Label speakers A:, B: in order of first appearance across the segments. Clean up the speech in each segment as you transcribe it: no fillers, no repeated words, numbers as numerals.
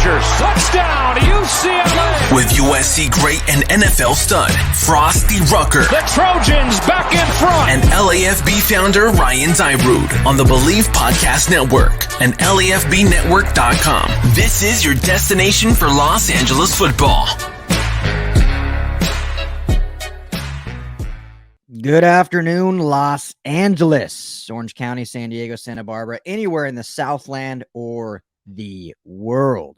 A: Rogers, touchdown, UCLA!
B: With USC great and NFL stud, Frostee Rucker.
A: The Trojans back in front!
B: And LAFB founder Ryan Dyrud on the Believe Podcast Network and LAFBnetwork.com. This is your destination for Los Angeles football.
C: Good afternoon, Los Angeles, Orange County, San Diego, Santa Barbara, anywhere in the Southland or the world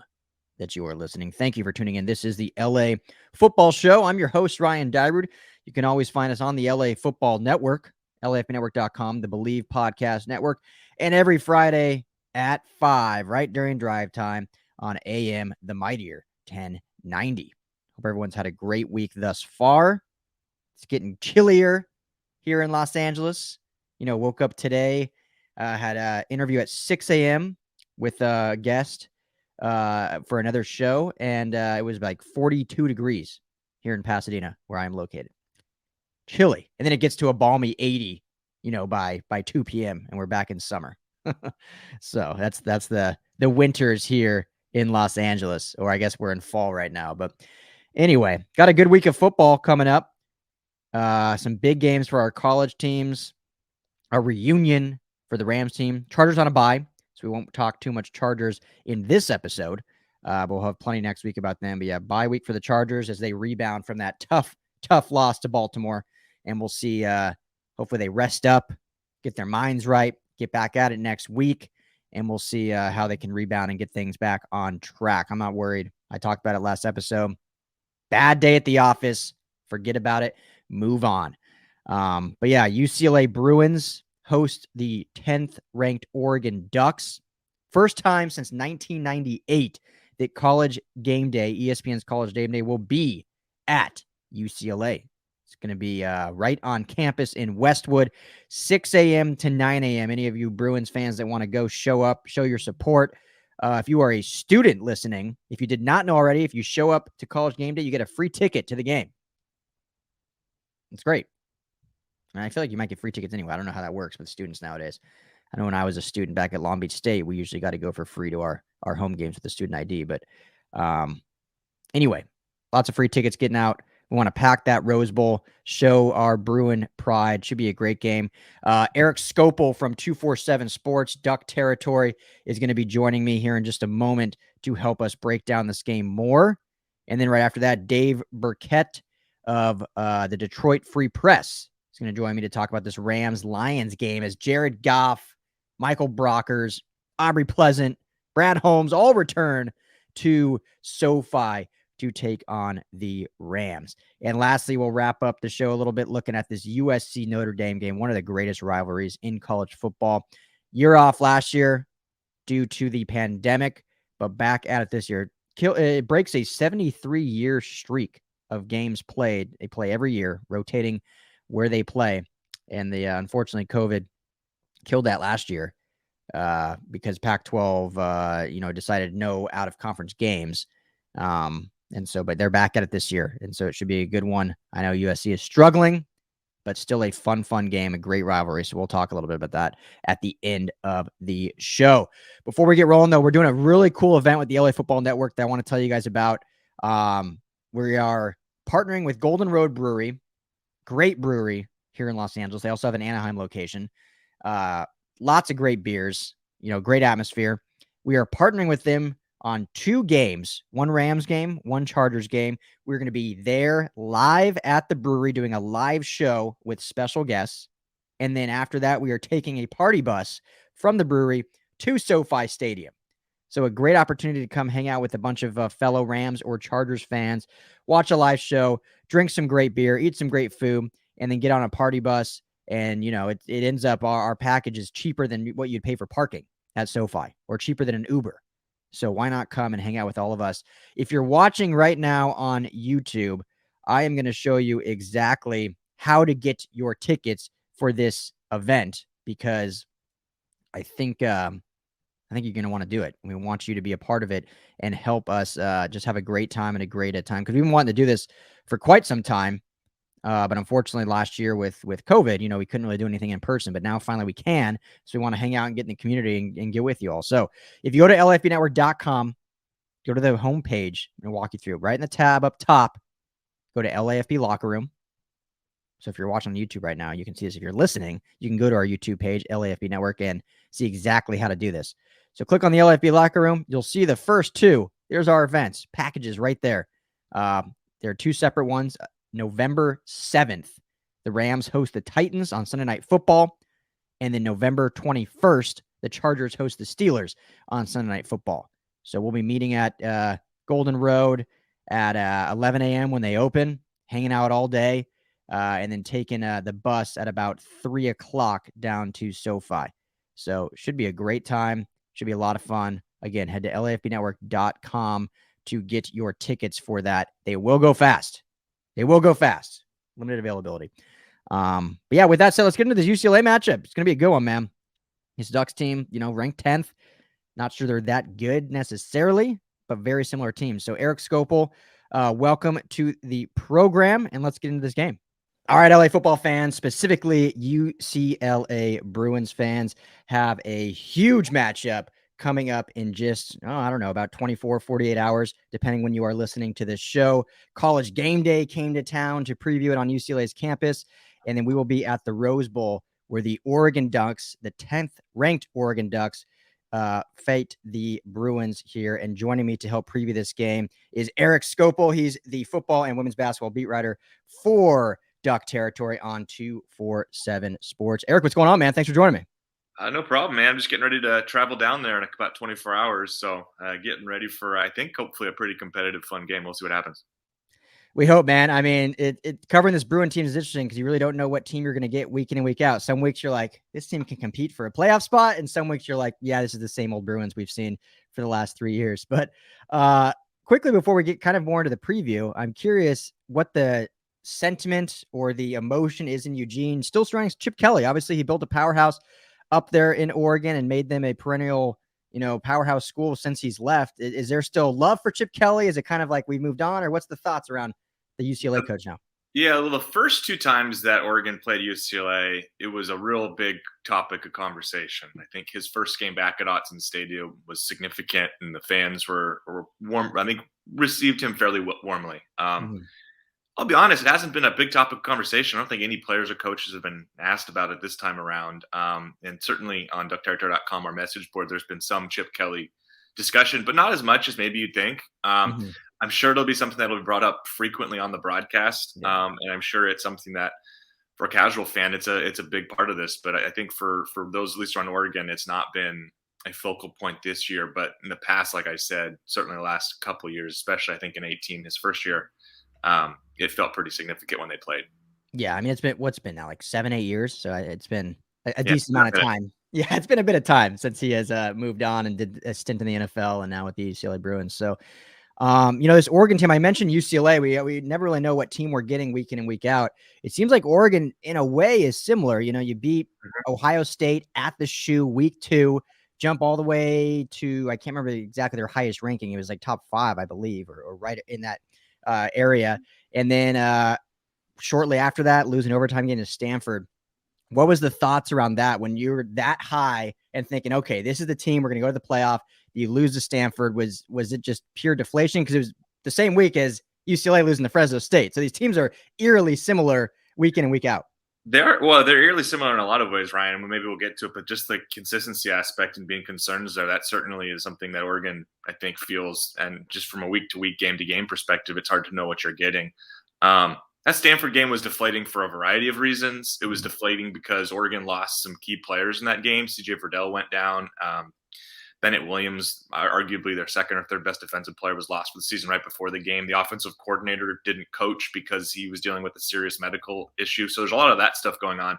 C: that you are listening. Thank you for tuning in. This is the LA Football Show. I'm your host, Ryan Dyrud. You can always find us on the LA Football Network, LAFBnetwork.com, the Believe Podcast Network, and every Friday at 5, right during drive time on AM the Mightier 1090. Hope everyone's had a great week thus far. It's getting chillier here in Los Angeles. Woke up today, had an interview at 6 a.m. with a guest for another show, and it was like 42 degrees here in Pasadena, where I'm located. Chilly. And then it gets to a balmy 80, by 2 p.m., and we're back in summer. So that's the winters here in Los Angeles, or I guess we're in fall right now. But anyway, got a good week of football coming up. Some big games for our college teams, a reunion for the Rams team. Chargers on a bye, so we won't talk too much Chargers in this episode. But we'll have plenty next week about them. But yeah, bye week for the Chargers as they rebound from that tough loss to Baltimore. And we'll see, hopefully they rest up, get their minds right, get back at it next week. And we'll see how they can rebound and get things back on track. I'm not worried. I talked about it last episode. Bad day at the office. Forget about it. Move on. But yeah, UCLA Bruins host the 10th ranked Oregon Ducks. First time since 1998 that College GameDay, ESPN's College GameDay, will be at UCLA. It's going to be right on campus in Westwood, 6 a.m. to 9 a.m. Any of you Bruins fans that want to go show up, show your support. If you are a student listening, if you did not know already, if you show up to College GameDay, you get a free ticket to the game. It's great. And I feel like you might get free tickets anyway. I don't know how that works with students nowadays. I know when I was a student back at Long Beach State, we usually got to go for free to our home games with the student ID. But anyway, lots of free tickets getting out. We want to pack that Rose Bowl, show our Bruin pride. Should be a great game. Erik Skopil from 247 Sports, Duck Territory, is going to be joining me here in just a moment to help us break down this game more. And then right after that, Dave Birkett of the Detroit Free Press is going to join me to talk about this Rams-Lions game as Jared Goff, Michael Brockers, Aubrey Pleasant, Brad Holmes all return to SoFi to take on the Rams. And lastly, we'll wrap up the show a little bit looking at this USC Notre Dame game, one of the greatest rivalries in college football. Year off last year due to the pandemic, but back at it this year. It breaks a 73-year streak of games played. They play every year, rotating where they play. And unfortunately, COVID killed that last year because Pac-12, decided no out-of-conference games. But they're back at it this year. And so it should be a good one. I know USC is struggling, but still a fun game, a great rivalry. So we'll talk a little bit about that at the end of the show. Before we get rolling, though, we're doing a really cool event with the LA Football Network that I want to tell you guys about. We are partnering with Golden Road Brewery, great brewery here in Los Angeles. They also have an Anaheim location. Lots of great beers, great atmosphere. We are partnering with them on 2 games, one Rams game, one Chargers game. We're going to be there live at the brewery doing a live show with special guests. And then after that, we are taking a party bus from the brewery to SoFi Stadium. So a great opportunity to come hang out with a bunch of fellow Rams or Chargers fans, watch a live show, drink some great beer, eat some great food, and then get on a party bus. And, it ends up our package is cheaper than what you'd pay for parking at SoFi or cheaper than an Uber. So why not come and hang out with all of us? If you're watching right now on YouTube, I am going to show you exactly how to get your tickets for this event because I think you're going to want to do it. We want you to be a part of it and help us just have a great time and a great time because we've been wanting to do this for quite some time. But unfortunately, last year with COVID, we couldn't really do anything in person. But now finally we can. So we want to hang out and get in the community and get with you all. So if you go to LAFBnetwork.com, go to the homepage and walk you through. Right in the tab up top, go to LAFB Locker Room. So if you're watching on YouTube right now, you can see this. If you're listening, you can go to our YouTube page, LAFB Network, and see exactly how to do this. So click on the LAFB Locker Room. You'll see the first two. There's our events, packages right there. There are two separate ones. November 7th, the Rams host the Titans on Sunday Night Football. And then November 21st, the Chargers host the Steelers on Sunday Night Football. So we'll be meeting at Golden Road at 11 a.m. when they open, hanging out all day. And then taking the bus at about 3 o'clock down to SoFi. So should be a great time. Should be a lot of fun. Again, head to lafbnetwork.com to get your tickets for that. They will go fast. Limited availability. But yeah, with that said, let's get into this UCLA matchup. It's going to be a good one, man. This Ducks team, ranked 10th. Not sure they're that good necessarily, but very similar teams. So Erik Skopil, welcome to the program, and let's get into this game. All right, LA football fans, specifically UCLA Bruins fans, have a huge matchup coming up in just, about 24, 48 hours, depending when you are listening to this show. College GameDay came to town to preview it on UCLA's campus, and then we will be at the Rose Bowl where the Oregon Ducks, the 10th ranked Oregon Ducks, fight the Bruins here. And joining me to help preview this game is Erik Skopil. He's the football and women's basketball beat writer for Duck Territory on 247 Sports. Erik, what's going on, man? Thanks for joining me.
D: No problem, man. I'm just getting ready to travel down there in about 24 hours. So getting ready for, I think, hopefully a pretty competitive, fun game. We'll see what happens.
C: We hope, man. I mean, covering this Bruin team is interesting because you really don't know what team you're going to get week in and week out. Some weeks you're like, this team can compete for a playoff spot. And some weeks you're like, yeah, this is the same old Bruins we've seen for the last 3 years. But quickly, before we get kind of more into the preview, I'm curious what the sentiment or the emotion is in Eugene. Still surrounding Chip Kelly. Obviously, he built a powerhouse up there in Oregon and made them a perennial, powerhouse school since he's left. Is there still love for Chip Kelly? Is it kind of like we've moved on, or what's the thoughts around the UCLA coach now?
D: Yeah, well, the first two times that Oregon played UCLA, it was a real big topic of conversation. I think his first game back at Autzen Stadium was significant, and the fans were warm. I think received him fairly warmly. I'll be honest, it hasn't been a big topic of conversation. I don't think any players or coaches have been asked about it this time around. And certainly on duckterritory.com, our message board, there's been some Chip Kelly discussion, but not as much as maybe you'd think. I'm sure it'll be something that will be brought up frequently on the broadcast. And I'm sure it's something that for a casual fan, it's a big part of this. But I think for those at least around Oregon, it's not been a focal point this year. But in the past, like I said, certainly the last couple of years, especially I think in 18, his first year, it felt pretty significant when they played.
C: Yeah, I mean, what's been now, like 7-8 years? So it's been a decent amount of time. Yeah, it's been a bit of time since he has moved on and did a stint in the NFL and now with the UCLA Bruins. So, this Oregon team, I mentioned UCLA. We never really know what team we're getting week in and week out. It seems like Oregon, in a way, is similar. You beat Ohio State at the Shoe week 2, jump all the way to, I can't remember exactly their highest ranking. It was like top 5, I believe, or right in that area. And then shortly after that, losing overtime against Stanford. What was the thoughts around that when you were that high and thinking, okay, this is the team, we're going to go to the playoff? You lose to Stanford. Was it just pure deflation? Because it was the same week as UCLA losing to Fresno State. So these teams are eerily similar week in and week out.
D: They're eerily similar in a lot of ways, Ryan. And maybe we'll get to it, but just the consistency aspect and being concerned there, that certainly is something that Oregon, I think, feels. And just from a week-to-week, game-to-game perspective, it's hard to know what you're getting. That Stanford game was deflating for a variety of reasons. It was deflating because Oregon lost some key players in that game. C.J. Verdell went down. Bennett Williams, arguably their second or third best defensive player, was lost for the season right before the game. The offensive coordinator didn't coach because he was dealing with a serious medical issue. So there's a lot of that stuff going on.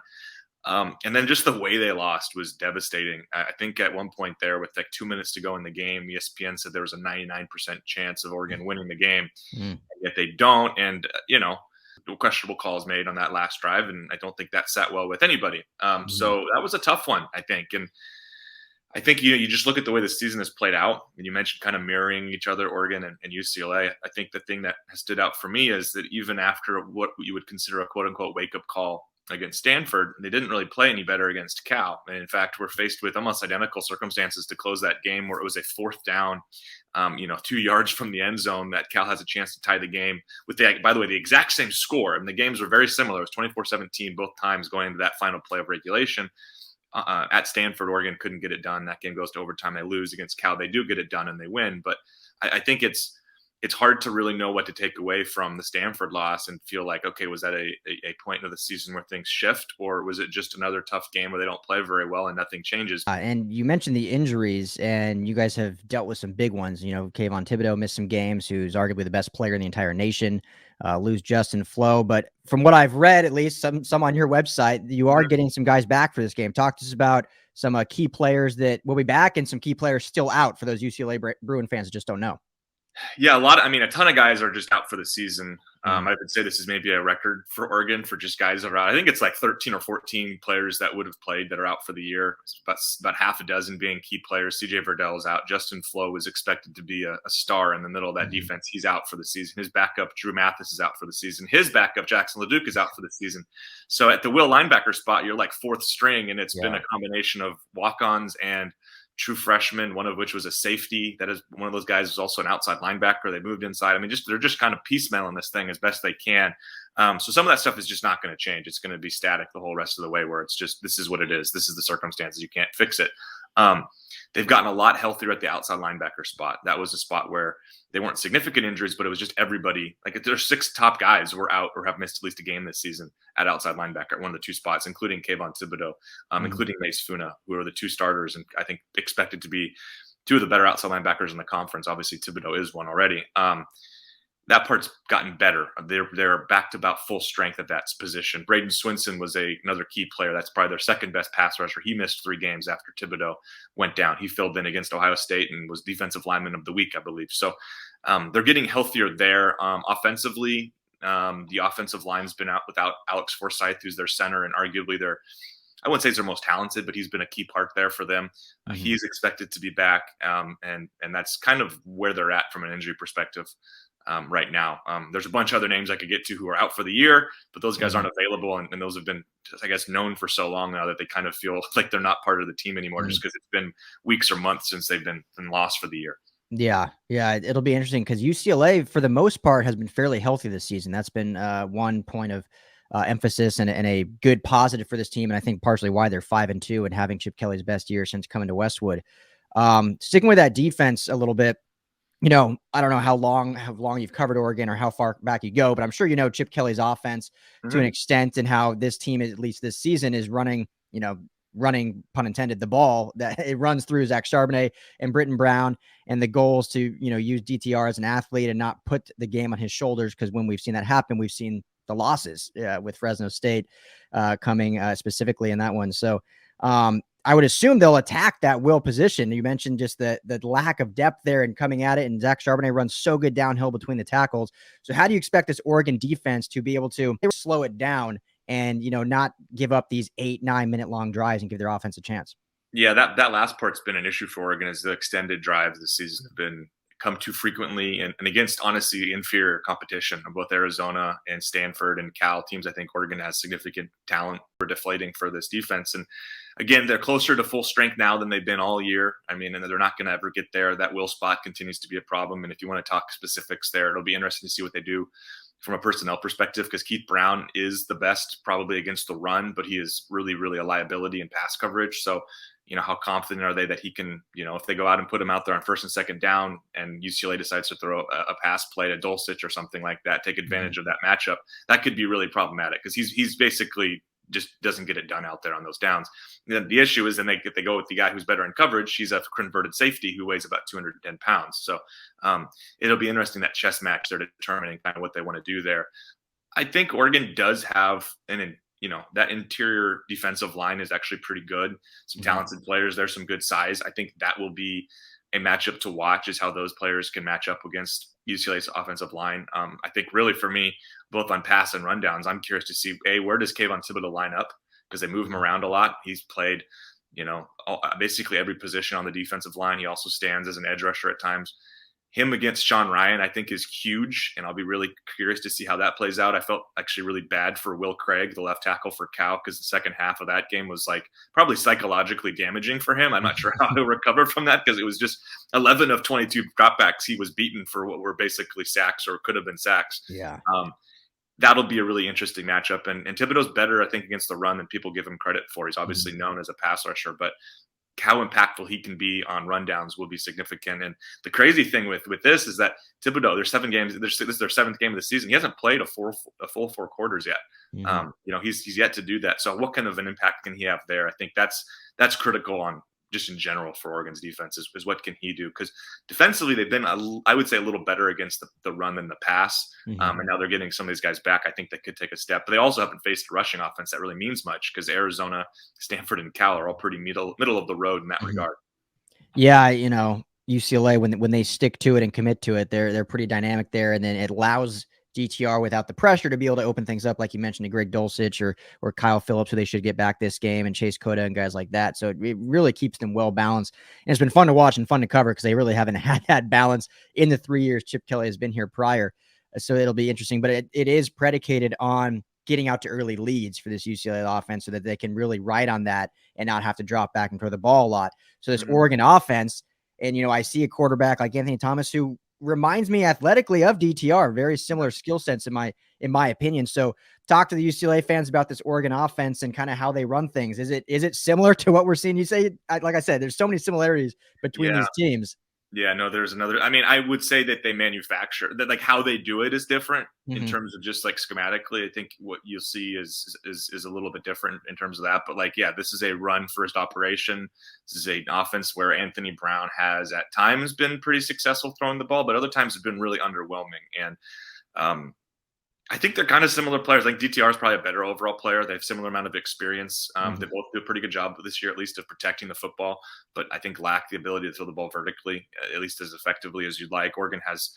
D: And then just the way they lost was devastating. I think at one point there, with like 2 minutes to go in the game, ESPN said there was a 99% chance of Oregon winning the game. And yet they don't. And, questionable calls made on that last drive. And I don't think that sat well with anybody. So that was a tough one, I think. And I think you just look at the way the season has played out, and you mentioned kind of mirroring each other, Oregon and UCLA. I think the thing that has stood out for me is that even after what you would consider a quote-unquote wake-up call against Stanford. They didn't really play any better against Cal. And in fact, we're faced with almost identical circumstances to close that game, where it was a 4th down, 2 yards from the end zone, that Cal has a chance to tie the game with by the way, the exact same score. And the games were very similar. It was 24-17 both times going into that final play of regulation. At Stanford, Oregon couldn't get it done. That game goes to overtime. They lose. Against Cal, they do get it done and they win. But I think it's hard to really know what to take away from the Stanford loss and feel like, okay, was that a point of the season where things shift, or was it just another tough game where they don't play very well and nothing changes?
C: And you mentioned the injuries, and you guys have dealt with some big ones. Kayvon Thibodeau missed some games, who's arguably the best player in the entire nation. Lose Justin Flo. But from what I've read, at least some on your website, you are getting some guys back for this game. Talk to us about some key players that will be back and some key players still out for those UCLA Bruin fans that just don't know.
D: Yeah, a ton of guys are just out for the season. I would say this is maybe a record for Oregon for just guys that are out. I think it's like 13 or 14 players that would have played that are out for the year. It's about half a dozen being key players. CJ Verdell is out. Justin Flo was expected to be a star in the middle of that defense. He's out for the season. His backup, Drew Mathis, is out for the season. His backup, Jackson LeDuc, is out for the season. So at the will linebacker spot, you're like 4th string, and it's been a combination of walk-ons and true freshmen, one of which was a safety. That is one of those guys who's also an outside linebacker. They moved inside. They're just kind of piecemealing this thing as best they can. So some of that stuff is just not going to change. It's going to be static the whole rest of the way, where it's just, this is what it is. This is the circumstances. You can't fix it. They've gotten a lot healthier at the outside linebacker spot. That was a spot where they weren't significant injuries, but it was just everybody. Like, there's 6 top guys who are out or have missed at least a game this season at outside linebacker at one of the 2 spots, including Kayvon Thibodeau, including Mace Funa, who are the 2 starters and I think expected to be 2 of the better outside linebackers in the conference. Obviously, Thibodeau is one already. That part's gotten better. They're back to about full strength at that position. Braden Swinson was another key player. That's probably their second best pass rusher. He missed 3 games after Thibodeau went down. He filled in against Ohio State and was defensive lineman of the week, I believe. So they're getting healthier there. Offensively, the offensive line's been out without Alex Forsythe, who's their center, and arguably I wouldn't say he's their most talented, but he's been a key part there for them. He's expected to be back, and that's kind of where they're at from an injury perspective. Right now. There's a bunch of other names I could get to who are out for the year, but those guys aren't available. And those have been, I guess, known for so long now that they kind of feel like they're not part of the team anymore, just because it's been weeks or months since they've been lost for the year.
C: Yeah. It'll be interesting because UCLA, for the most part, has been fairly healthy this season. That's been one point of emphasis and a good positive for this team. And I think partially why they're 5-2 and having Chip Kelly's best year since coming to Westwood. Sticking with that defense a little bit, I don't know how long you've covered Oregon or how far back you go, but I'm sure Chip Kelly's offense to an extent, and how this team, at least this season, is running, pun intended, the ball that it runs through Zach Charbonnet and Britton Brown, and the goals to, use DTR as an athlete and not put the game on his shoulders. Because when we've seen that happen, we've seen the losses with Fresno State coming specifically in that one. So, I would assume they'll attack that will position. You mentioned just the lack of depth there and coming at it, and Zach Charbonnet runs so good downhill between the tackles. So how do you expect this Oregon defense to be able to slow it down and, not give up these 8-9 minute long drives and give their offense a chance?
D: Yeah, that last part's been an issue for Oregon, is the extended drives this season have come too frequently and against, honestly, inferior competition of both Arizona and Stanford and Cal teams. I think Oregon has significant talent for deflating for this defense. And again, they're closer to full strength now than they've been all year. And they're not going to ever get there. That will spot continues to be a problem. And if you want to talk specifics there, it'll be interesting to see what they do from a personnel perspective, because Keith Brown is the best probably against the run, but he is really, really a liability in pass coverage. So, how confident are they that he can, if they go out and put him out there on 1st and 2nd down and UCLA decides to throw a pass play to Dulcich or something like that, take advantage of that matchup, that could be really problematic, because he's basically just doesn't get it done out there on those downs. And the issue is then if they go with the guy who's better in coverage, he's a converted safety who weighs about 210 pounds. So it'll be interesting, that chess match they're determining kind of what they want to do there. I think Oregon does have that interior defensive line is actually pretty good. Some talented players. There's some good size. I think that will be a matchup to watch, is how those players can match up against UCLA's offensive line. I think really for me, both on pass and rundowns, I'm curious to see, where does Kayvon Thibodeau line up? Because they move him around a lot. He's played, basically every position on the defensive line. He also stands as an edge rusher at times. him against Sean Ryan, I think, is huge, and I'll be really curious to see how that plays out. I felt actually really bad for Will Craig, the left tackle for Cal, because the second half of that game was like probably psychologically damaging for him. I'm not sure how he'll recover from that, because it was just 11 of 22 dropbacks he was beaten for what were basically sacks or could have been sacks.
C: Yeah.
D: That'll be a really interesting matchup. And Thibodeau's better, I think, against the run than people give him credit for. He's obviously known as a pass rusher, but how impactful he can be on rundowns will be significant. And the crazy thing with this is that Thibodeau, there's 7 games. This is their 7th game of the season. He hasn't played a full 4 quarters yet. He's yet to do that. So what kind of an impact can he have there? I think that's critical on just in general for Oregon's defense is what can he do? Because defensively, they've been, I would say, a little better against the run than the pass. And now they're getting some of these guys back. I think they could take a step. But they also haven't faced a rushing offense that really means much, because Arizona, Stanford, and Cal are all pretty middle of the road in that regard.
C: Yeah, UCLA, when they stick to it and commit to it, they're pretty dynamic there. And then it allows DTR without the pressure to be able to open things up, like you mentioned, to Greg Dulcich or Kyle Phillips, who they should get back this game, and Chase Cota and guys like that. So it really keeps them well balanced. And it's been fun to watch and fun to cover, because they really haven't had that balance in the 3 years Chip Kelly has been here prior. So it'll be interesting, but it is predicated on getting out to early leads for this UCLA offense so that they can really ride on that and not have to drop back and throw the ball a lot. So this Oregon offense, and, I see a quarterback like Anthony Thomas who reminds me athletically of DTR, very similar skill sets in my opinion. So talk to the UCLA fans about this Oregon offense and kind of how they run things. Is it similar to what we're seeing? You say, like I said, there's so many similarities between these teams.
D: Yeah, no, there's another. I mean, I would say that they manufacture that, like how they do it is different in terms of just like schematically. I think what you'll see is a little bit different in terms of that. But like, yeah, this is a run first operation. This is an offense where Anthony Brown has at times been pretty successful throwing the ball, but other times have been really underwhelming. And I think they're kind of similar players. Like DTR is probably a better overall player. They have similar amount of experience. They both do a pretty good job this year, at least, of protecting the football, but I think lack the ability to throw the ball vertically, at least as effectively as you'd like. Oregon has,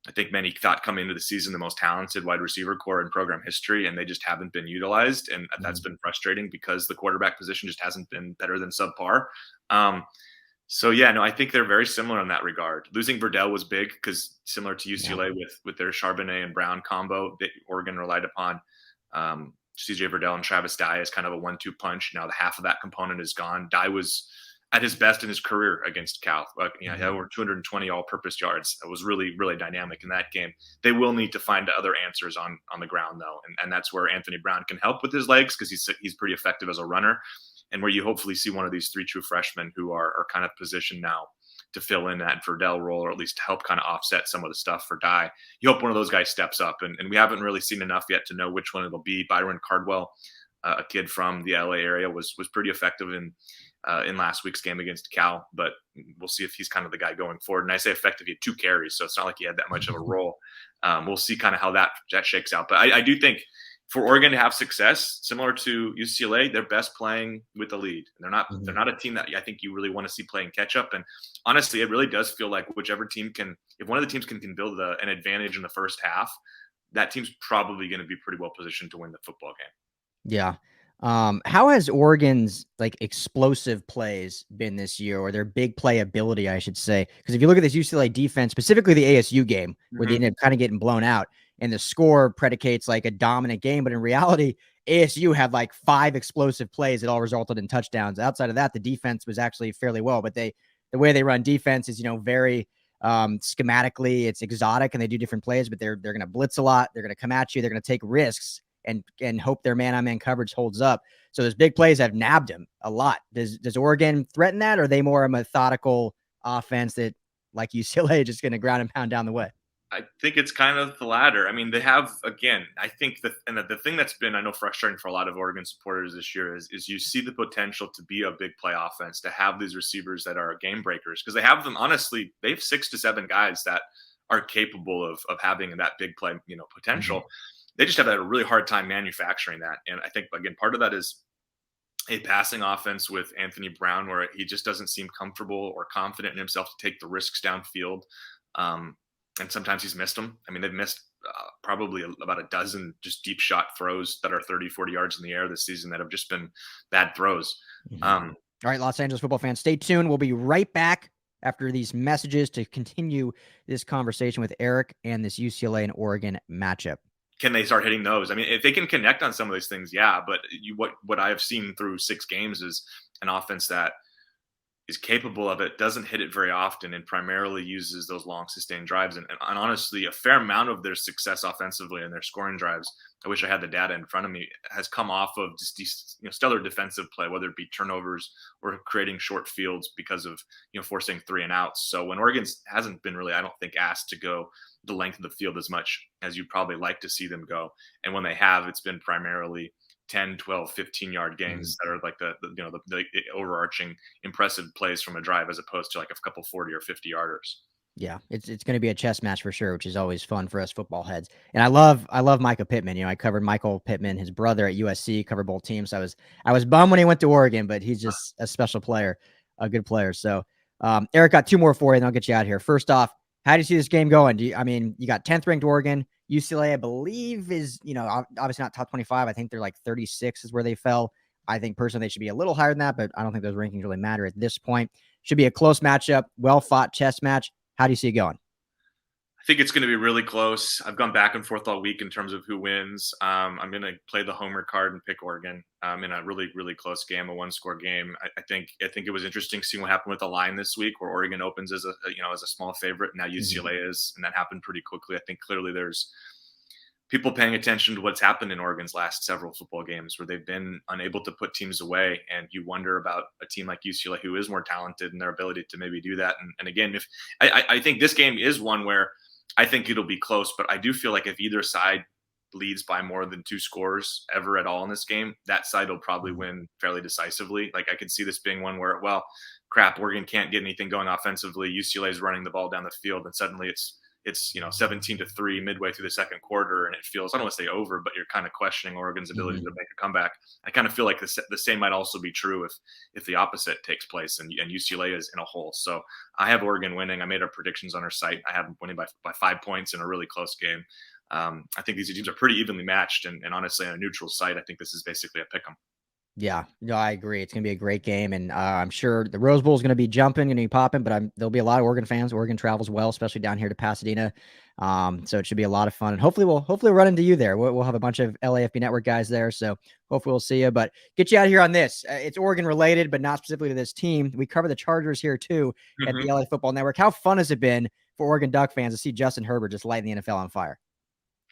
D: I think many thought coming into the season, the most talented wide receiver core in program history, and they just haven't been utilized. And that's been frustrating because the quarterback position just hasn't been better than subpar. So yeah, no, I think they're very similar in that regard. Losing Verdell was big because similar to UCLA with their Charbonnet and Brown combo, Oregon relied upon CJ Verdell and Travis Dye as kind of a 1-2 punch. Now the half of that component is gone. Dye was at his best in his career against Cal. He had over 220 all-purpose yards. That was really, really dynamic in that game. They will need to find other answers on the ground though, and that's where Anthony Brown can help with his legs because he's pretty effective as a runner. And where you hopefully see one of these 3 true freshmen who are kind of positioned now to fill in that Verdell role, or at least to help kind of offset some of the stuff for Dye. You hope one of those guys steps up, and we haven't really seen enough yet to know which one it'll be. Byron Cardwell, a kid from the LA area, was pretty effective in last week's game against Cal, but we'll see if he's kind of the guy going forward. And I say effective, he had 2 carries, so it's not like he had that much of a role. We'll see kind of how that shakes out. But I do think for Oregon to have success, similar to UCLA, they're best playing with the lead. They're not a team that I think you really want to see playing catch up. And honestly, it really does feel like whichever team if one of the teams can build an advantage in the first half, that team's probably going to be pretty well positioned to win the football game.
C: Yeah. How has Oregon's like explosive plays been this year, or their big play ability, I should say? Because if you look at this UCLA defense, specifically the ASU game, where they ended up kind of getting blown out, and the score predicates like a dominant game, but in reality, ASU had like 5 explosive plays that all resulted in touchdowns. Outside of that, the defense was actually fairly well, but the way they run defense is, very schematically, it's exotic, and they do different plays, but they're going to blitz a lot. They're going to come at you. They're going to take risks and hope their man-on-man coverage holds up. So those big plays have nabbed them a lot. Does Oregon threaten that, or are they more a methodical offense that, like UCLA, just going to ground and pound down the way?
D: I think it's kind of the latter. I mean, they have, again, I think the thing that's been, I know, frustrating for a lot of Oregon supporters this year is you see the potential to be a big play offense, to have these receivers that are game breakers, because they have them, honestly, they have 6 to 7 guys that are capable of having that big play, potential. They just have had a really hard time manufacturing that. And I think, again, part of that is a passing offense with Anthony Brown, where he just doesn't seem comfortable or confident in himself to take the risks downfield. And sometimes he's missed them. I mean, they've missed probably about a dozen just deep shot throws that are 30, 40 yards in the air this season that have just been bad throws.
C: All right, Los Angeles football fans, stay tuned. We'll be right back after these messages to continue this conversation with Erik and this UCLA and Oregon matchup?
D: Can they start hitting those? I mean, if they can connect on some of those things, yeah. But what I have seen through 6 games is an offense that is capable of it, doesn't hit it very often, and primarily uses those long sustained drives. And honestly, a fair amount of their success offensively and their scoring drives, I wish I had the data in front of me, has come off of just stellar defensive play, whether it be turnovers or creating short fields because of forcing 3 and outs. So when Oregon hasn't been really, I don't think, asked to go the length of the field as much as you'd probably like to see them go, and when they have, it's been primarily 10, 12, 15-yard gains that are like the overarching impressive plays from a drive, as opposed to like a couple 40 or 50-yarders.
C: Yeah, it's going to be a chess match for sure, which is always fun for us football heads. And I love Michael Pittman. I covered Michael Pittman, his brother at USC, covered both teams. So I was bummed when he went to Oregon, but he's just a special player, a good player. So Erik, got 2 more for you, and I'll get you out of here. First off, how do you see this game going? You got 10th ranked Oregon. UCLA, I believe, is, obviously not top 25. I think they're like 36 is where they fell. I think personally they should be a little higher than that, but I don't think those rankings really matter at this point. Should be a close matchup, well-fought chess match. How do you see it going?
D: I think it's going to be really close. I've gone back and forth all week in terms of who wins. I'm going to play the homer card and pick Oregon in a really, really close game, a 1-score game. I think it was interesting seeing what happened with the line this week, where Oregon opens as a small favorite. Now UCLA is, and that happened pretty quickly. I think clearly there's people paying attention to what's happened in Oregon's last several football games, where they've been unable to put teams away. And you wonder about a team like UCLA, who is more talented, and their ability to maybe do that. And again, if I think this game is one where I think it'll be close, but I do feel like if either side leads by more than 2 scores ever at all in this game, that side will probably win fairly decisively. Like, I could see this being one where, well, crap, Oregon can't get anything going offensively. UCLA is running the ball down the field, and suddenly it's 17-3 midway through the second quarter, and it feels, I don't want to say over, but you're kind of questioning Oregon's ability to make a comeback. I kind of feel like the same might also be true if the opposite takes place and UCLA is in a hole. So I have Oregon winning. I made our predictions on our site. I have them winning by 5 points in a really close game. I think these teams are pretty evenly matched, and honestly, on a neutral site, I think this is basically a pick 'em.
C: Yeah, no, I agree. It's going to be a great game, and I'm sure the Rose Bowl is going to be jumping, going to be popping, but there'll be a lot of Oregon fans. Oregon travels well, especially down here to Pasadena. So it should be a lot of fun, and hopefully we'll run into you there. We'll have a bunch of LAFB Network guys there, so hopefully we'll see you. But get you out of here on this. It's Oregon related, but not specifically to this team. We cover the Chargers here too at the LA Football Network. How fun has it been for Oregon Duck fans to see Justin Herbert just lighting the NFL on fire?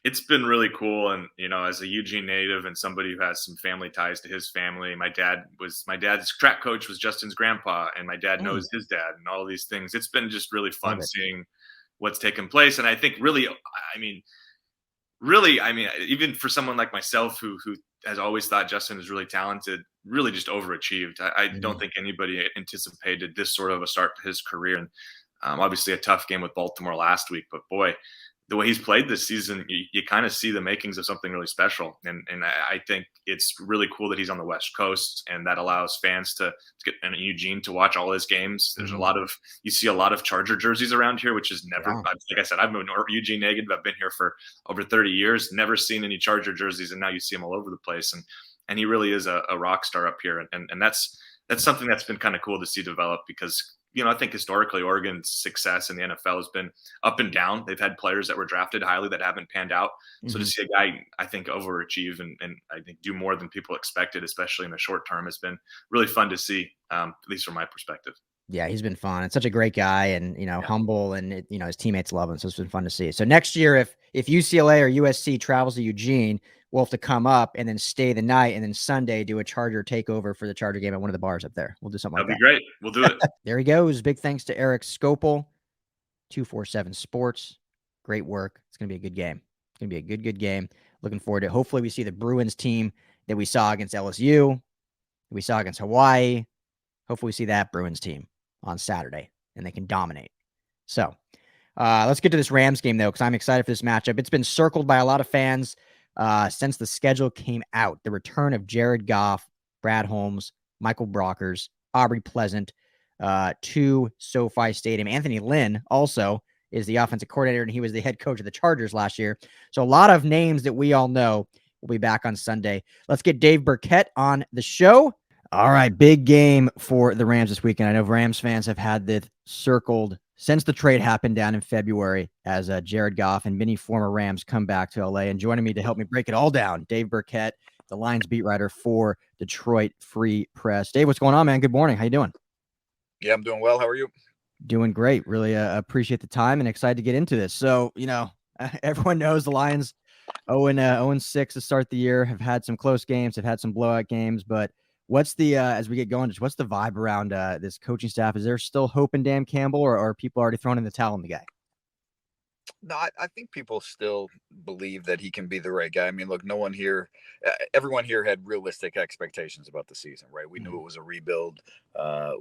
D: It's been really cool. And, as a Eugene native and somebody who has some family ties to his family, my dad's track coach was Justin's grandpa, and my dad knows his dad and all of these things. It's been just really fun seeing what's taken place. And I think really, even for someone like myself, who has always thought Justin is really talented, really just overachieved. I don't think anybody anticipated this sort of a start to his career. And obviously a tough game with Baltimore last week, but boy, the way he's played this season, you kind of see the makings of something really special. And I think it's really cool that he's on the West Coast, and that allows fans to get in Eugene to watch all his games. There's you see a lot of Charger jerseys around here, which is never, like I said, I've been Eugene native. I've been here for over 30 years, never seen any Charger jerseys. And now you see them all over the place. And he really is a rock star up here. And that's something that's been kind of cool to see develop, because I think historically Oregon's success in the NFL has been up and down. They've had players that were drafted highly that haven't panned out. So to see a guy, I think, overachieve and I think do more than people expected, especially in the short term, has been really fun to see, at least from my perspective.
C: Yeah, he's been fun. It's such a great guy, and humble, and his teammates love him. So it's been fun to see. So next year, if UCLA or USC travels to Eugene, we'll have to come up and then stay the night, and then Sunday do a Charger takeover for the Charger game at one of the bars up there. We'll do something like that.
D: That'd be great. We'll do it.
C: There he goes. Big thanks to Erik Skopil, 247 Sports. Great work. It's going to be a good game. It's going to be a good game. Looking forward to it. Hopefully we see the Bruins team that we saw against LSU, that we saw against Hawaii. Hopefully we see that Bruins team on Saturday, and they can dominate. So let's get to this Rams game, though, because I'm excited for this matchup. It's been circled by a lot of fans since the schedule came out. The return of Jared Goff, Brad Holmes, Michael Brockers, Aubrey Pleasant to SoFi Stadium. Anthony Lynn also is the offensive coordinator, and he was the head coach of the Chargers last year. So a lot of names that we all know will be back on Sunday. Let's get Dave Birkett on the show. All right, big game for the Rams this weekend. I know Rams fans have had this circled since the trade happened down in February as Jared Goff and many former Rams come back to LA. And joining me to help me break it all down, Dave Birkett, the Lions beat writer for Detroit Free Press. Dave, what's going on, man? Good morning. How you doing?
E: Yeah, I'm doing well. How are you?
C: Doing great. Really appreciate the time and excited to get into this. So, everyone knows the Lions 0-6 to start the year, have had some close games, have had some blowout games, but what's the as we get going, just what's the vibe around this coaching staff? Is there still hope in Dan Campbell, or are people already throwing in the towel on the guy?
E: No, I think people still believe that he can be the right guy. I mean, look, no one here, everyone here had realistic expectations about the season, right? We knew it was a rebuild.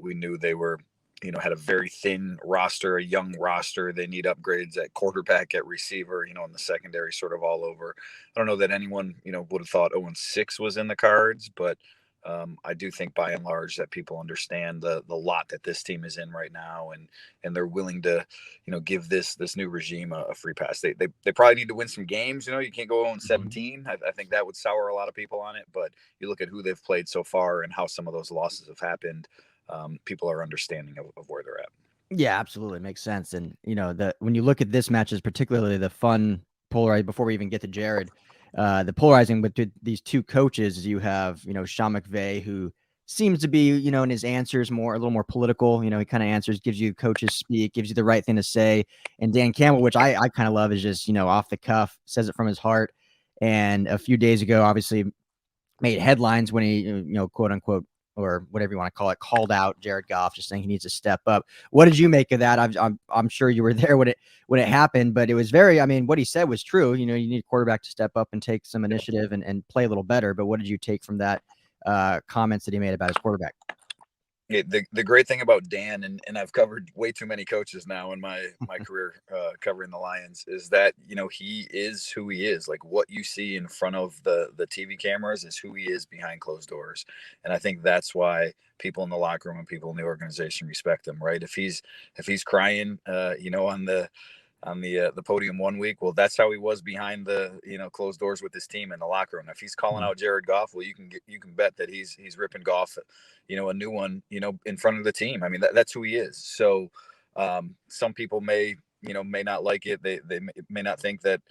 E: We knew they were, had a very thin roster, a young roster. They need upgrades at quarterback, at receiver, in the secondary, sort of all over. I don't know that anyone, would have thought 0-6 was in the cards, but I do think by and large that people understand the lot that this team is in right now, and they're willing to, give this new regime a free pass. They probably need to win some games. You can't go 0-17. I think that would sour a lot of people on it. But you look at who they've played so far and how some of those losses have happened. People are understanding of where they're at.
C: Yeah, absolutely. Makes sense. And, when you look at this match, is particularly the fun polarized before we even get to Jared, the polarizing with these two coaches is you have, Sean McVay, who seems to be, in his answers a little more political. He kind of answers, gives you coaches speak, gives you the right thing to say. And Dan Campbell, which I kind of love, is just, off the cuff, says it from his heart. And a few days ago, obviously made headlines when he, quote unquote, or whatever you want to call it, called out Jared Goff, just saying he needs to step up. What did you make of that? I'm sure you were there when it happened, but it was what he said was true. You need a quarterback to step up and take some initiative and play a little better. But what did you take from that comments that he made about his quarterback?
E: Yeah, the great thing about Dan, and I've covered way too many coaches now in my career covering the Lions, is that he is who he is. Like, what you see in front of the TV cameras is who he is behind closed doors, and I think that's why people in the locker room and people in the organization respect him. Right? If he's crying, on the podium one week, well, that's how he was behind the closed doors with his team in the locker room. If he's calling out Jared Goff, well, you can bet that he's ripping Goff, a new one, in front of the team. I mean, that's who he is. So some people may not like it. They may not think that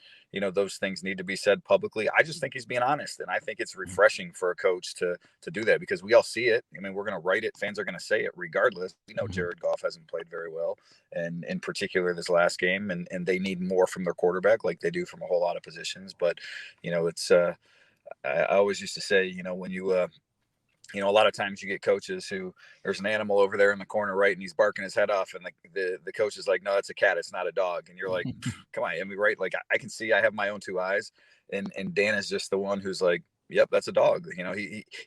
E: those things need to be said publicly. I just think he's being honest, and I think it's refreshing for a coach to do that, because we all see it. I mean, we're going to write it, fans are going to say it regardless. Jared Goff hasn't played very well, and in particular this last game, and they need more from their quarterback, like they do from a whole lot of positions. But it's I always used to say, when you a lot of times you get coaches who, there's an animal over there in the corner, right, and he's barking his head off, and the coach is like, no, it's a cat, it's not a dog. And you're like, come on, I mean, right? Like, I can see, I have my own two eyes, and Dan is just the one who's like, yep, that's a dog.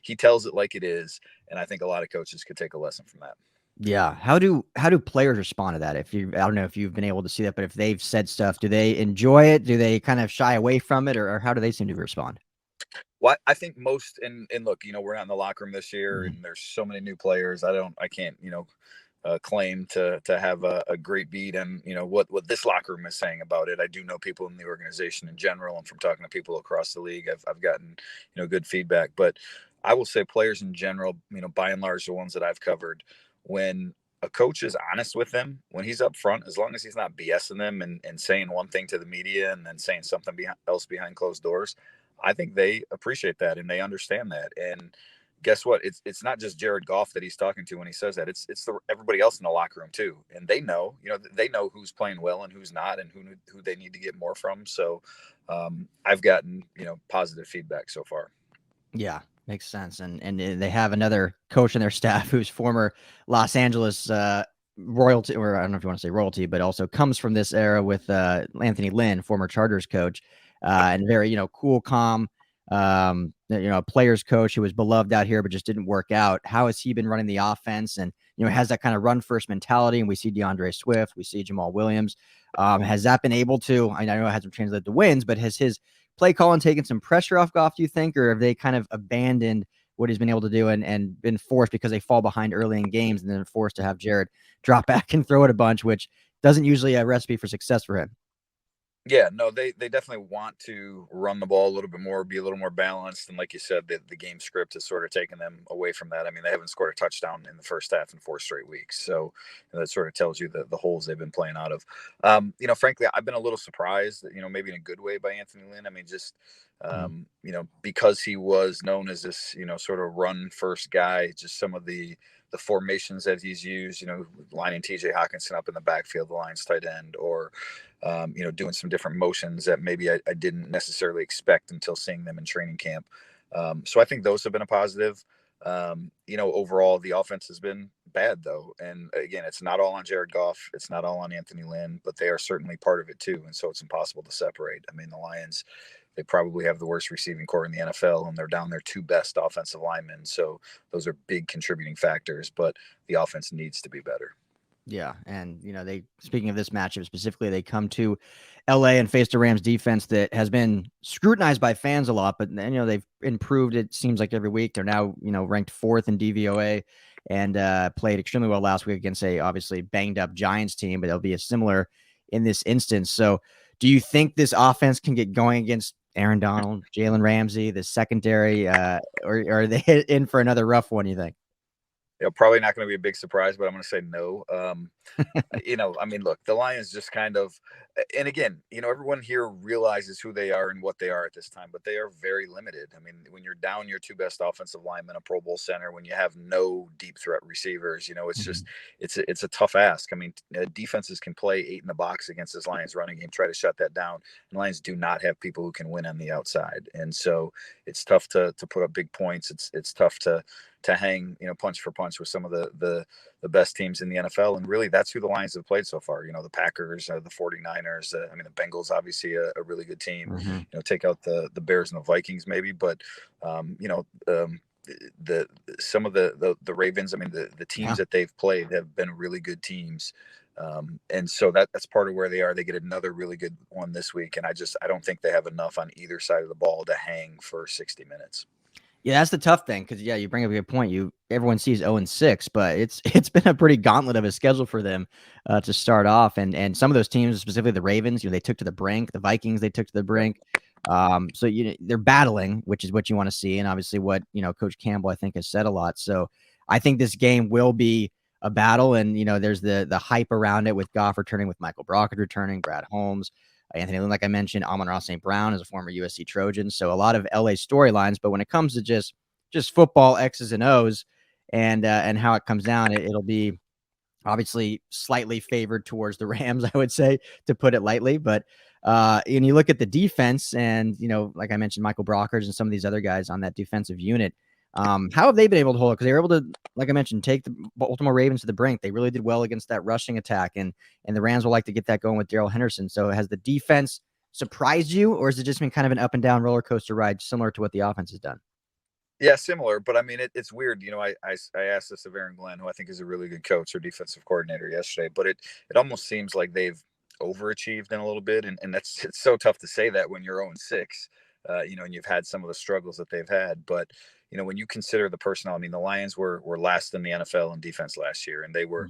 E: He tells it like it is, and I think a lot of coaches could take a lesson from that.
C: Yeah. How do players respond to that? I don't know if you've been able to see that, but if they've said stuff, do they enjoy it? Do they kind of shy away from it, or how do they seem to respond?
E: Well, I think most, and look, we're not in the locker room this year, and there's so many new players. I can't, claim to have a great beat on, what this locker room is saying about it. I do know people in the organization in general, and from talking to people across the league, I've gotten, good feedback. But I will say players in general, by and large, the ones that I've covered, when a coach is honest with them, when he's up front, as long as he's not BSing them and saying one thing to the media and then saying something else behind closed doors, I think they appreciate that and they understand that. And guess what? It's not just Jared Goff that he's talking to when he says that. It's everybody else in the locker room too, and they know who's playing well and who's not, and who they need to get more from. So I've gotten positive feedback so far.
C: Yeah, makes sense. And they have another coach in their staff who's former Los Angeles royalty, or I don't know if you want to say royalty, but also comes from this era with Anthony Lynn, former Chargers coach. And very, cool, calm, players coach who was beloved out here, but just didn't work out. How has he been running the offense? And, has that kind of run first mentality? And we see DeAndre Swift, we see Jamal Williams. Has that been able to, I know it hasn't translated to wins, but has his play calling taken some pressure off Goff, do you think? Or have they kind of abandoned what he's been able to do and been forced, because they fall behind early in games, and then forced to have Jared drop back and throw it a bunch, which doesn't usually a recipe for success for him?
E: Yeah, no, they definitely want to run the ball a little bit more, be a little more balanced. And like you said, the game script has sort of taken them away from that. I mean, they haven't scored a touchdown in the first half in 4 straight weeks. So that sort of tells you the holes they've been playing out of. Frankly, I've been a little surprised, maybe in a good way by Anthony Lynn. I mean, just, because he was known as this, sort of run first guy, just some of the formations that he's used, lining TJ Hawkinson up in the backfield, the Lions tight end, or, doing some different motions that maybe I didn't necessarily expect until seeing them in training camp. So I think those have been a positive. Overall, the offense has been bad, though. And again, it's not all on Jared Goff. It's not all on Anthony Lynn, but they are certainly part of it, too. And so it's impossible to separate. I mean, the Lions, they probably have the worst receiving core in the NFL, and they're down their 2 best offensive linemen. So those are big contributing factors, but the offense needs to be better.
C: Yeah, and they, speaking of this matchup specifically, they come to LA and face the Rams defense that has been scrutinized by fans a lot, but then they've improved. It seems like every week. They're now ranked 4th in DVOA and played extremely well last week against a obviously banged up Giants team, but it'll be a similar in this instance. So, do you think this offense can get going against Aaron Donald, Jalen Ramsey, the secondary, or are they in for another rough one? You think?
E: Probably not going to be a big surprise, but I'm going to say no. I mean, look, the Lions just kind of, and again, everyone here realizes who they are and what they are at this time, but they are very limited. I mean, when you're down your 2 best offensive linemen, a Pro Bowl center, when you have no deep threat receivers, it's just, it's a tough ask. I mean, defenses can play 8 in the box against this Lions running game, try to shut that down. And Lions do not have people who can win on the outside. And so it's tough to put up big points. It's tough to hang, punch for punch with some of the best teams in the NFL. And really, that's who the Lions have played so far. The Packers, the 49ers, the Bengals, obviously a really good team, take out the Bears and the Vikings maybe, but, some of the Ravens, I mean, the teams that they've played have been really good teams. And so that's part of where they are. They get another really good one this week. And I don't think they have enough on either side of the ball to hang for 60 minutes.
C: Yeah, that's the tough thing because you bring up a good point. Everyone sees 0-6, but it's been a pretty gauntlet of a schedule for them to start off, and some of those teams, specifically the Ravens, they took to the brink. The Vikings, they took to the brink. So they're battling, which is what you want to see, and obviously what Coach Campbell I think has said a lot. So I think this game will be a battle, and there's the hype around it with Goff returning, with Michael Brockett returning, Brad Holmes. Anthony Lynn, like I mentioned, Amon-Ra St. Brown is a former USC Trojan. So a lot of LA storylines, but when it comes to just football X's and O's and how it comes down, it'll be obviously slightly favored towards the Rams, I would say, to put it lightly. But and you look at the defense and, like I mentioned, Michael Brockers and some of these other guys on that defensive unit. How have they been able to hold it? Because they were able to, like I mentioned, take the Baltimore Ravens to the brink. They really did well against that rushing attack, and the Rams will like to get that going with Darrell Henderson. So has the defense surprised you, or has it just been kind of an up and down roller coaster ride, similar to what the offense has done?
E: Yeah, similar, but I mean, it's weird. I asked this of Aaron Glenn, who I think is a really good coach or defensive coordinator yesterday, but it almost seems like they've overachieved in a little bit, and it's so tough to say that when you're 0-6, and you've had some of the struggles that they've had, but when you consider the personnel, I mean, the Lions were last in the NFL in defense last year, and they were,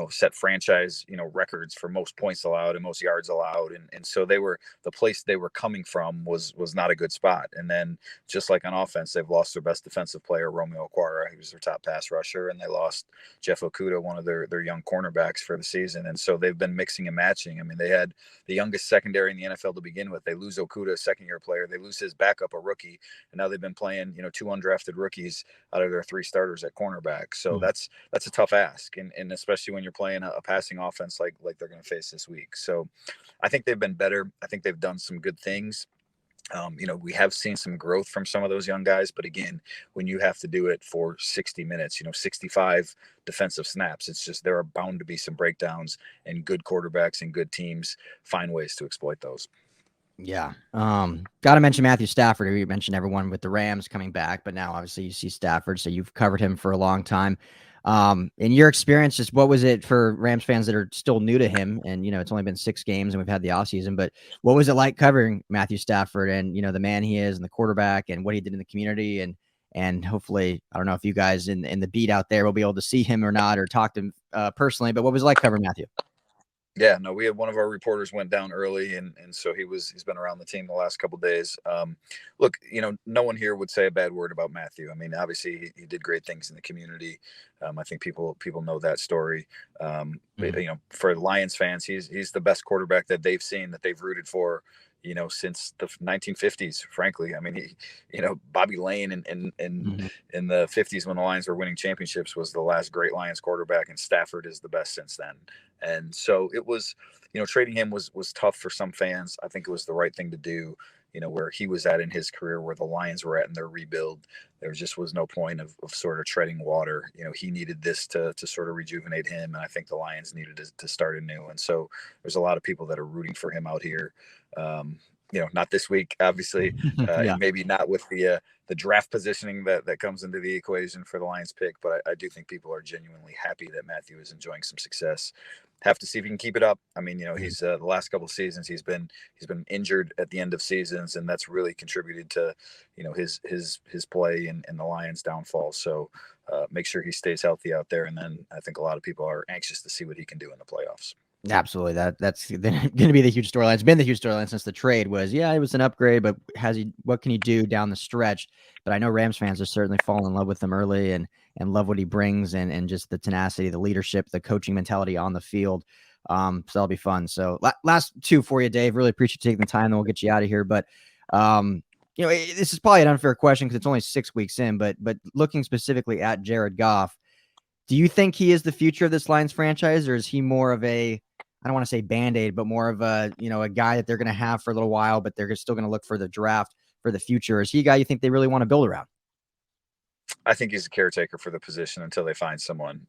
E: set franchise, records for most points allowed and most yards allowed. And so the place they were coming from was not a good spot. And then just like on offense, they've lost their best defensive player, Romeo Okwara. He was their top pass rusher, and they lost Jeff Okudah, one of their young cornerbacks for the season. And so they've been mixing and matching. I mean, they had the youngest secondary in the NFL to begin with. They lose Okudah, a second-year player. They lose his backup, a rookie. And now they've been playing, 2 undrafted rookies out of their 3 starters at cornerback. So that's a tough ask. And especially when you're playing a passing offense like they're going to face this week. So I think they've been better. I think they've done some good things. We have seen some growth from some of those young guys, but again, when you have to do it for 60 minutes, 65 defensive snaps, it's just, there are bound to be some breakdowns, and good quarterbacks and good teams find ways to exploit those.
C: Yeah. Got to mention Matthew Stafford. You mentioned everyone with the Rams coming back, but now obviously you see Stafford, so you've covered him for a long time. In your experience, just what was it for Rams fans that are still new to him? And, it's only been 6 games and we've had the offseason, but what was it like covering Matthew Stafford and, the man he is and the quarterback and what he did in the community? And hopefully, I don't know if you guys in the beat out there will be able to see him or not, or talk to him personally, but what was it like covering Matthew?
E: Yeah, no, we had one of our reporters went down early, and so he's been around the team the last couple of days. Look, no one here would say a bad word about Matthew. I mean, obviously he did great things in the community. I think people know that story. But, for Lions fans, he's the best quarterback that they've seen, that they've rooted for, since the 1950s. Frankly, I mean, Bobby Lane in the 50s when the Lions were winning championships was the last great Lions quarterback, and Stafford is the best since then. And so it was, trading him was tough for some fans. I think it was the right thing to do, where he was at in his career, where the Lions were at in their rebuild. There just was no point of sort of treading water. He needed this to sort of rejuvenate him. And I think the Lions needed to start anew. And so there's a lot of people that are rooting for him out here. Not this week, obviously, and maybe not with the draft positioning that comes into the equation for the Lions pick. But I do think people are genuinely happy that Matthew is enjoying some success. Have to see if he can keep it up. I mean, he's the last couple of seasons he's been injured at the end of seasons, and that's really contributed to his play and the Lions' downfall. So make sure he stays healthy out there, and then I think a lot of people are anxious to see what he can do in the playoffs.
C: Absolutely. That's going to be the huge storyline. It's been the huge storyline since the trade was, it was an upgrade, but what can he do down the stretch? But I know Rams fans are certainly falling in love with him early and love what he brings and just the tenacity, the leadership, the coaching mentality on the field. So that'll be fun. So last two for you, Dave. Really appreciate you taking the time. Then we'll get you out of here. But, this is probably an unfair question because it's only 6 weeks in, but looking specifically at Jared Goff, do you think he is the future of this Lions franchise, or is he more of I don't want to say Band-Aid, but more of a guy that they're going to have for a little while, but they're still going to look for the draft for the future? Is he a guy you think they really want to build around?
E: I think he's a caretaker for the position until they find someone.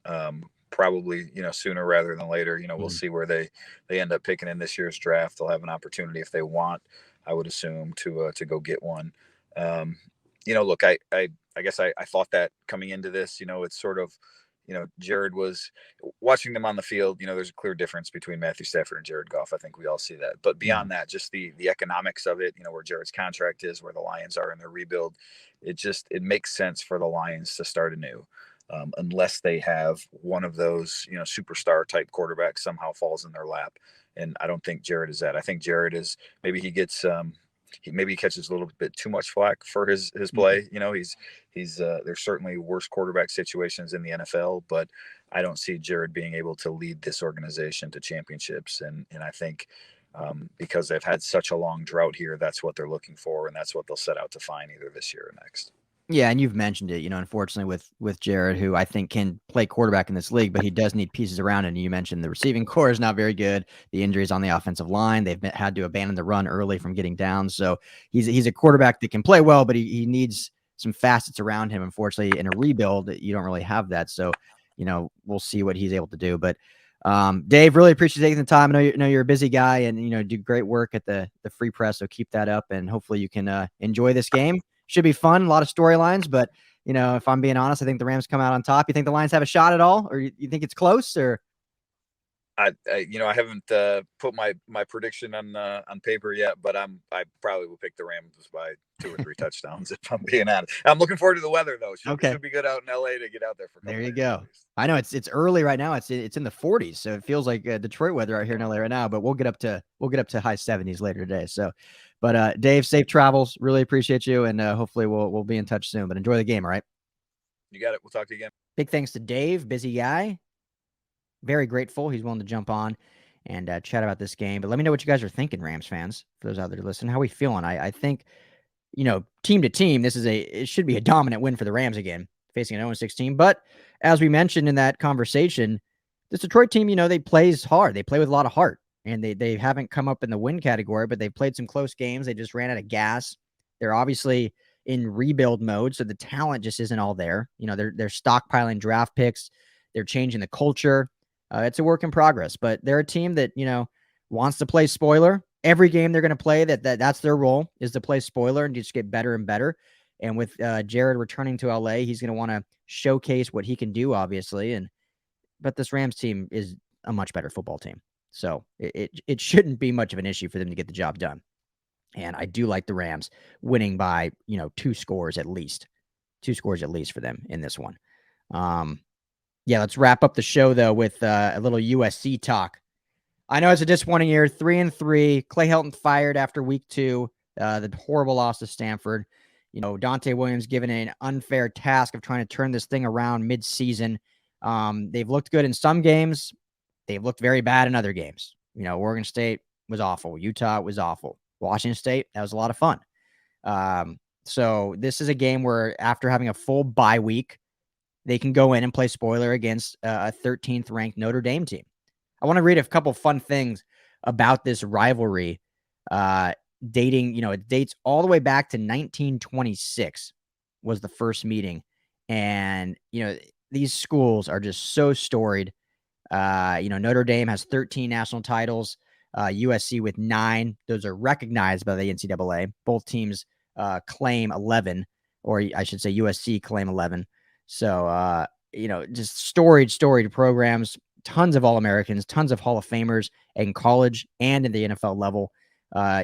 E: Probably, sooner rather than later. We'll see where they end up picking in this year's draft. They'll have an opportunity if they want, I would assume, to go get one. Look, I guess I thought that coming into this, it's sort of, Jared was watching them on the field. There's a clear difference between Matthew Stafford and Jared Goff. I think we all see that. But beyond that, just the economics of it, where Jared's contract is, where the Lions are in their rebuild, it makes sense for the Lions to start anew, unless they have one of those, superstar type quarterbacks somehow falls in their lap. And I don't think Jared is that. I think Jared is, maybe he gets, he catches a little bit too much flack for his play. There's certainly worse quarterback situations in the NFL, but I don't see Jared being able to lead this organization to championships. And I think because they've had such a long drought here, that's what they're looking for, and that's what they'll set out to find either this year or next.
C: Yeah, and you've mentioned it, unfortunately with Jared, who I think can play quarterback in this league, but he does need pieces around it. And you mentioned the receiving core is not very good. The injuries on the offensive line, they've had to abandon the run early from getting down. So he's a quarterback that can play well, but he needs some facets around him. Unfortunately, in a rebuild, you don't really have that. So, we'll see what he's able to do. But Dave, really appreciate taking the time. I know you're a busy guy and, do great work at the Free Press. So keep that up, and hopefully you can enjoy this game. Should be fun. A lot of storylines, but if I'm being honest, I think the Rams come out on top. You think the Lions have a shot at all, or you think it's close? Or
E: I haven't put my prediction on paper yet, but I probably will pick the Rams by 2 or 3 touchdowns if I'm being honest. I'm looking forward to the weather though. Should be good out in LA to get out there for.
C: There you go. I know it's early right now. It's in the 40s, so it feels like Detroit weather out here in LA right now. But we'll get up to high 70s later today. So, but Dave, safe travels. Really appreciate you, and hopefully we'll be in touch soon. But enjoy the game. All right.
E: You got it. We'll talk to you again.
C: Big thanks to Dave, busy guy. Very grateful he's willing to jump on and chat about this game. But let me know what you guys are thinking, Rams fans. For those out there listening, how are we feeling? I think, team to team, it should be a dominant win for the Rams again, facing an 0-6 team. But as we mentioned in that conversation, this Detroit team, they plays hard. They play with a lot of heart, and they haven't come up in the win category, but they've played some close games. They just ran out of gas. They're obviously in rebuild mode, so the talent just isn't all there. They're stockpiling draft picks. They're changing the culture. It's a work in progress, but they're a team that, wants to play spoiler. Every game they're going to play, that's their role, is to play spoiler and just get better and better. And with Jared returning to LA, he's going to want to showcase what he can do, obviously. But this Rams team is a much better football team. So it shouldn't be much of an issue for them to get the job done. And I do like the Rams winning by, 2 scores at least. 2 scores at least for them in this one. Yeah, let's wrap up the show, though, with a little USC talk. I know it's a disappointing year. 3-3. Clay Helton fired after week 2. The horrible loss to Stanford. Dante Williams given an unfair task of trying to turn this thing around mid-season. They've looked good in some games. They've looked very bad in other games. Oregon State was awful. Utah was awful. Washington State, that was a lot of fun. So this is a game where after having a full bye week, they can go in and play spoiler against a 13th ranked Notre Dame team. I want to read a couple fun things about this rivalry. It dates all the way back to 1926 was the first meeting. And, these schools are just so storied. Notre Dame has 13 national titles, USC with 9. Those are recognized by the NCAA. Both teams claim 11, or I should say USC claim 11. So, just storied programs, tons of All-Americans, tons of Hall of Famers in college and in the NFL level.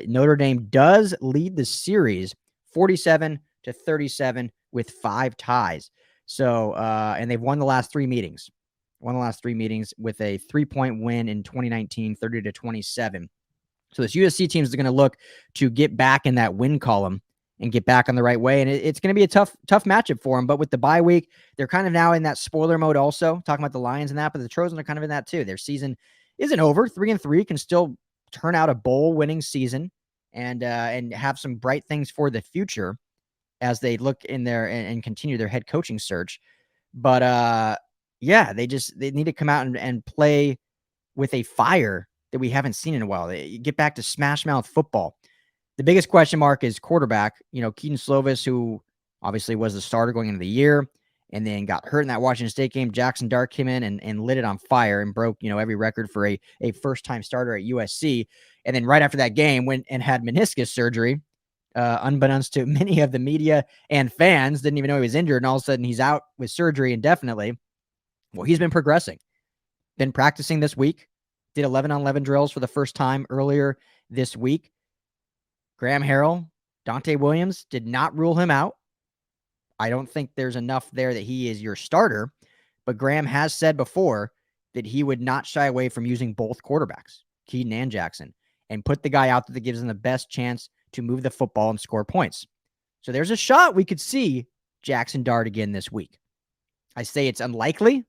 C: Notre Dame does lead the series 47-37 with 5 ties. So, and they've won the last 3 meetings. Won the last 3 meetings with a 3-point win in 2019, 30-27. So this USC team is going to look to get back in that win column and get back on the right way. And it's going to be a tough matchup for them. But with the bye week, they're kind of now in that spoiler mode also, talking about the Lions and that, but the Trojans are kind of in that too. Their season isn't over. 3-3 can still turn out a bowl-winning season and have some bright things for the future as they look in there and continue their head coaching search. But, they need to come out and play with a fire that we haven't seen in a while. They get back to smash mouth football. The biggest question mark is quarterback. Keaton Slovis, who obviously was the starter going into the year and then got hurt in that Washington State game. Jackson Dart came in and lit it on fire and broke, every record for a first-time starter at USC. And then right after that game went and had meniscus surgery, unbeknownst to many of the media and fans, didn't even know he was injured. And all of a sudden he's out with surgery indefinitely. Well, he's been progressing, been practicing this week, did 11-on-11 drills for the first time earlier this week. Graham Harrell, Dante Williams did not rule him out. I don't think there's enough there that he is your starter, but Graham has said before that he would not shy away from using both quarterbacks, Keaton and Jackson, and put the guy out there that gives him the best chance to move the football and score points. So there's a shot we could see Jackson Dart again this week. I say it's unlikely.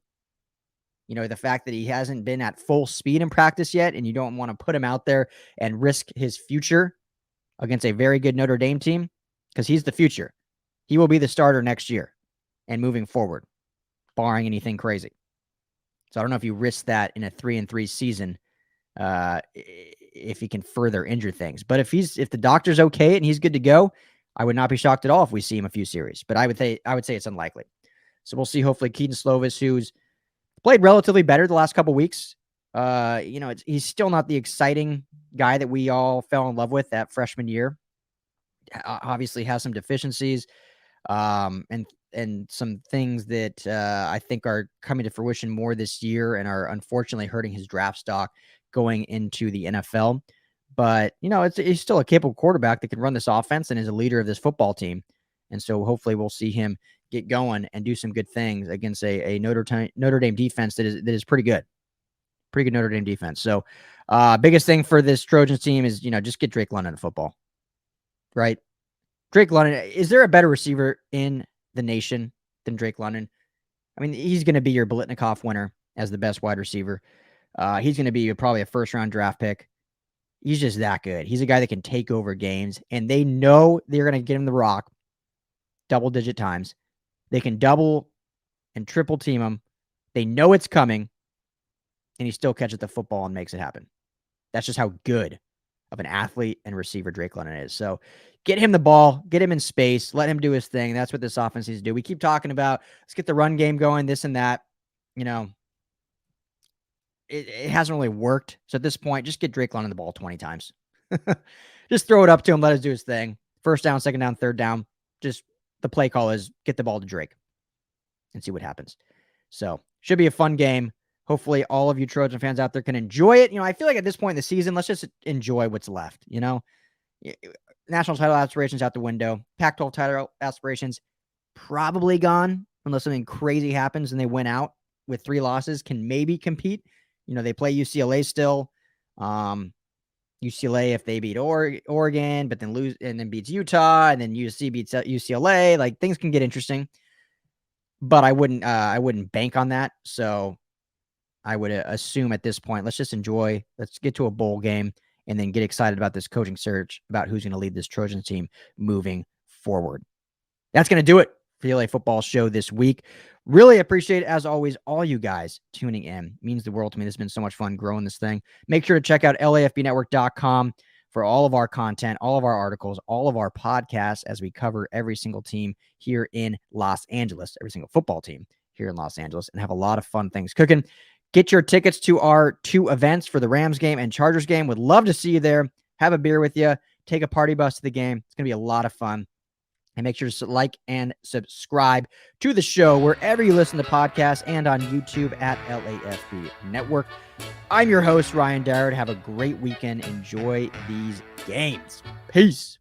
C: The fact that he hasn't been at full speed in practice yet, and you don't want to put him out there and risk his future against a very good Notre Dame team, because he's the future. He will be the starter next year and moving forward, barring anything crazy. So I don't know if you risk that in a 3-3 season if he can further injure things. But if the doctor's okay and he's good to go, I would not be shocked at all if we see him a few series. But I would say it's unlikely. So we'll see. Hopefully, Keaton Slovis, who's played relatively better the last couple weeks. He's still not the exciting guy that we all fell in love with that freshman year. Obviously, has some deficiencies, and some things that I think are coming to fruition more this year and are unfortunately hurting his draft stock going into the NFL. But, he's still a capable quarterback that can run this offense and is a leader of this football team. And so hopefully we'll see him get going and do some good things against a Notre Dame defense that is pretty good. Pretty good Notre Dame defense. So biggest thing for this Trojans team is, just get Drake London to football. Right? Drake London, is there a better receiver in the nation than Drake London? I mean, he's going to be your Biletnikoff winner as the best wide receiver. He's going to be probably a first-round draft pick. He's just that good. He's a guy that can take over games, and they know they're going to get him the rock double-digit times. They can double and triple team him. They know it's coming, and he still catches the football and makes it happen. That's just how good of an athlete and receiver Drake London is. So get him the ball, get him in space, let him do his thing. That's what this offense needs to do. We keep talking about, let's get the run game going, this and that. It hasn't really worked. So at this point, just get Drake London the ball 20 times. Just throw it up to him, let us do his thing. First down, second down, third down. Just the play call is get the ball to Drake and see what happens. So should be a fun game. Hopefully all of you Trojan fans out there can enjoy it. I feel like at this point in the season, let's just enjoy what's left. National title aspirations out the window. Pac-12 title aspirations probably gone unless something crazy happens and they win out with 3 losses, can maybe compete. They play UCLA still. UCLA if they beat Oregon, but then lose and then beats Utah, and then USC beats UCLA. Like, things can get interesting, but I wouldn't bank on that. So I would assume at this point, let's just enjoy. Let's get to a bowl game and then get excited about this coaching search, about who's going to lead this Trojans team moving forward. That's going to do it for the LA Football Show this week. Really appreciate it, as always, all you guys tuning in. It means the world to me. This has been so much fun growing this thing. Make sure to check out LAFBnetwork.com for all of our content, all of our articles, all of our podcasts as we cover every single team here in Los Angeles, every single football team here in Los Angeles, and have a lot of fun things cooking. Get your tickets to our 2 events for the Rams game and Chargers game. Would love to see you there. Have a beer with you. Take a party bus to the game. It's going to be a lot of fun. And make sure to like and subscribe to the show wherever you listen to podcasts and on YouTube at LAFB Network. I'm your host, Ryan Dyrud. Have a great weekend. Enjoy these games. Peace.